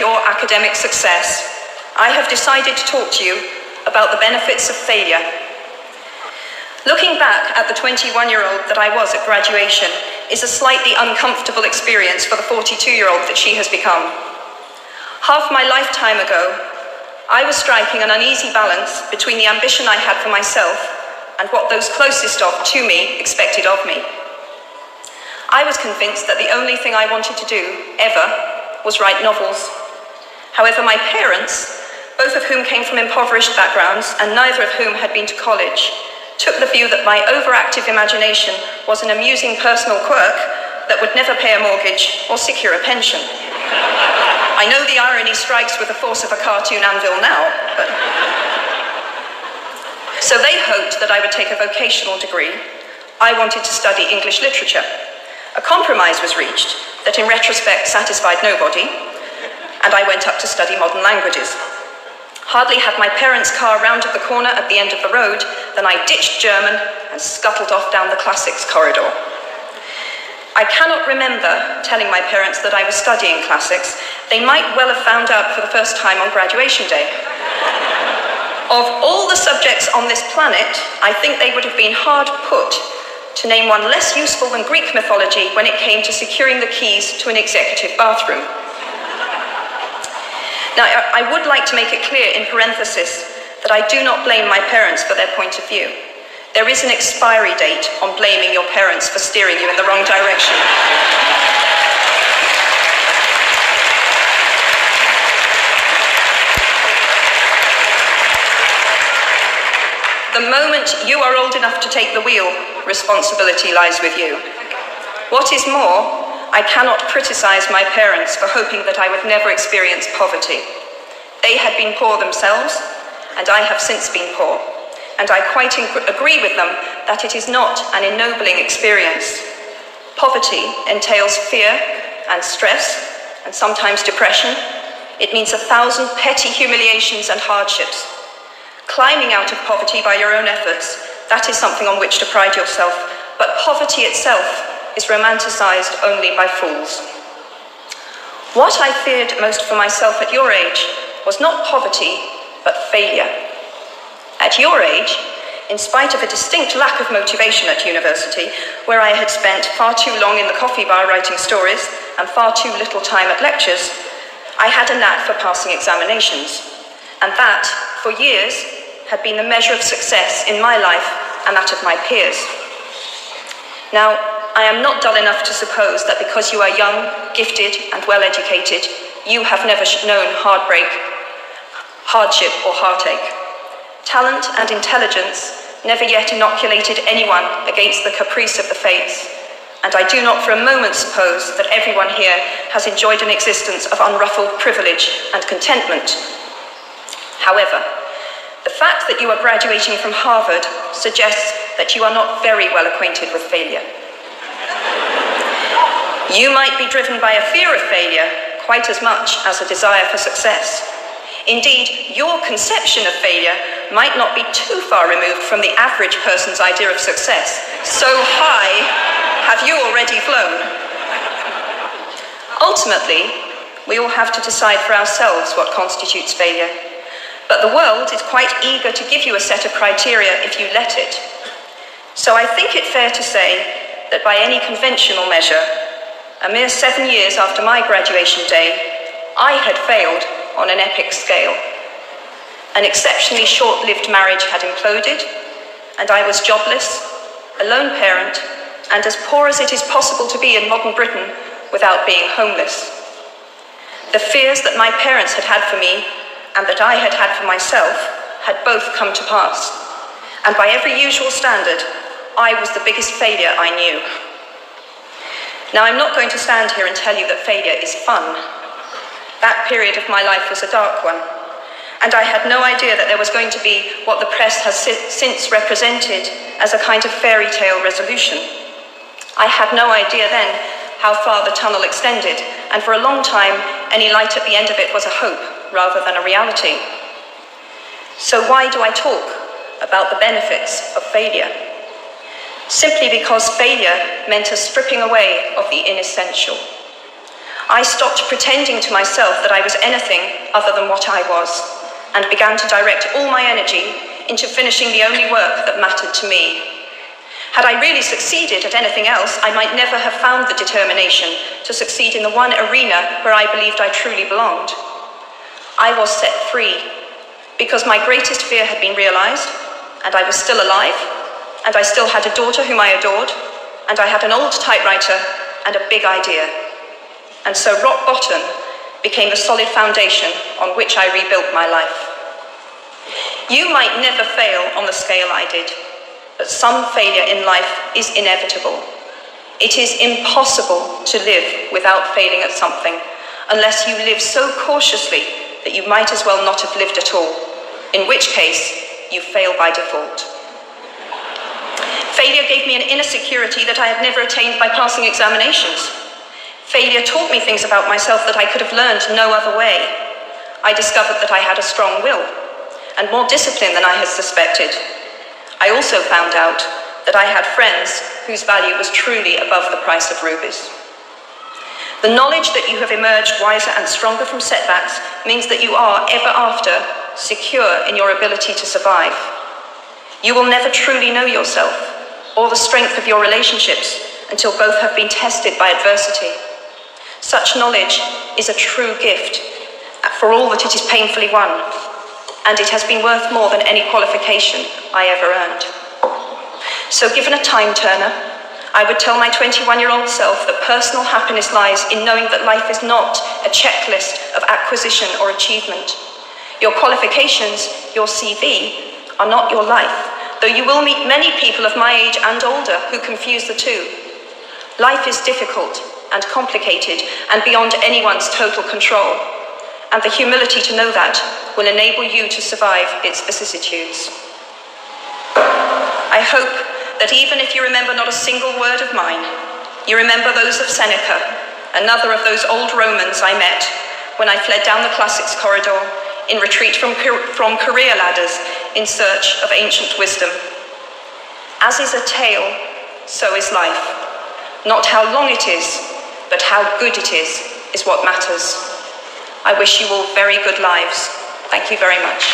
pure academic success, I have decided to talk to you about the benefits of failure. Looking back at the 21-year-old that I was at graduation is a slightly uncomfortable experience for the 42-year-old that she has become. Half my lifetime ago, I was striking an uneasy balance between the ambition I had for myself and what those closest to me expected of me. I was convinced that the only thing I wanted to do, ever, was write novels. However, my parents, both of whom came from impoverished backgrounds and neither of whom had been to college, took the view that my overactive imagination was an amusing personal quirk that would never pay a mortgage or secure a pension. I know the irony strikes with the force of a cartoon anvil now, but... So they hoped that I would take a vocational degree. I wanted to study English literature. A compromise was reached that in retrospect satisfied nobody, and I went up to study modern languages. Hardly had my parents' car rounded the corner at the end of the road than I ditched German and scuttled off down the classics corridor. I cannot remember telling my parents that I was studying classics. They might well have found out for the first time on graduation day. Of all the subjects on this planet, I think they would have been hard put to name one less useful than Greek mythology when it came to securing the keys to an executive bathroom. Now, I would like to make it clear in parenthesis that I do not blame my parents for their point of view. There is an expiry date on blaming your parents for steering you in the wrong direction. The moment you are old enough to take the wheel, responsibility lies with you. What is more, I cannot criticize my parents for hoping that I would never experience poverty. They had been poor themselves, and I have since been poor. And I quite agree with them that it is not an ennobling experience. Poverty entails fear and stress, and sometimes depression. It means 1,000 petty humiliations and hardships. Climbing out of poverty by your own efforts, that is something on which to pride yourself, but poverty itself is romanticized only by fools. What I feared most for myself at your age was not poverty, but failure. At your age, in spite of a distinct lack of motivation at university, where I had spent far too long in the coffee bar writing stories and far too little time at lectures, I had a knack for passing examinations. And that, for years, had been the measure of success in my life and that of my peers. Now, I am not dull enough to suppose that because you are young, gifted, and well-educated, you have never known heartbreak, hardship, or heartache. Talent and intelligence never yet inoculated anyone against the caprice of the fates, and I do not for a moment suppose that everyone here has enjoyed an existence of unruffled privilege and contentment. However, the fact that you are graduating from Harvard suggests that you are not very well acquainted with failure. You might be driven by a fear of failure quite as much as a desire for success. Indeed, your conception of failure might not be too far removed from the average person's idea of success. So high have you already flown. Ultimately, we all have to decide for ourselves what constitutes failure. But the world is quite eager to give you a set of criteria if you let it. So I think it fair to say that by any conventional measure, a mere 7 years after my graduation day, I had failed on an epic scale. An exceptionally short-lived marriage had imploded, and I was jobless, a lone parent, and as poor as it is possible to be in modern Britain without being homeless. The fears that my parents had had for me and that I had had for myself had both come to pass, and by every usual standard, I was the biggest failure I knew. Now, I'm not going to stand here and tell you that failure is fun. That period of my life was a dark one, and I had no idea that there was going to be what the press has since represented as a kind of fairy tale resolution. I had no idea then how far the tunnel extended, and for a long time, any light at the end of it was a hope rather than a reality. So why do I talk about the benefits of failure? Simply because failure meant a stripping away of the inessential. I stopped pretending to myself that I was anything other than what I was, and began to direct all my energy into finishing the only work that mattered to me. Had I really succeeded at anything else, I might never have found the determination to succeed in the one arena where I believed I truly belonged. I was set free, because my greatest fear had been realized, and I was still alive, and I still had a daughter whom I adored, and I had an old typewriter and a big idea. And so rock bottom became the solid foundation on which I rebuilt my life. You might never fail on the scale I did, but some failure in life is inevitable. It is impossible to live without failing at something, unless you live so cautiously that you might as well not have lived at all, in which case you fail by default. Failure gave me an inner security that I had never attained by passing examinations. Failure taught me things about myself that I could have learned no other way. I discovered that I had a strong will, and more discipline than I had suspected. I also found out that I had friends whose value was truly above the price of rubies. The knowledge that you have emerged wiser and stronger from setbacks means that you are, ever after, secure in your ability to survive. You will never truly know yourself or the strength of your relationships until both have been tested by adversity. Such knowledge is a true gift for all that it is painfully won, and it has been worth more than any qualification I ever earned. So given a time turner, I would tell my 21-year-old self that personal happiness lies in knowing that life is not a checklist of acquisition or achievement. Your qualifications, your CV, are not your life, though you will meet many people of my age and older who confuse the two. Life is difficult and complicated and beyond anyone's total control, and the humility to know that will enable you to survive its vicissitudes. I hope that even if you remember not a single word of mine, you remember those of Seneca, another of those old Romans I met when I fled down the classics corridor in retreat from career ladders in search of ancient wisdom. As is a tale, so is life. Not how long it is, but how good it is what matters. I wish you all very good lives. Thank you very much.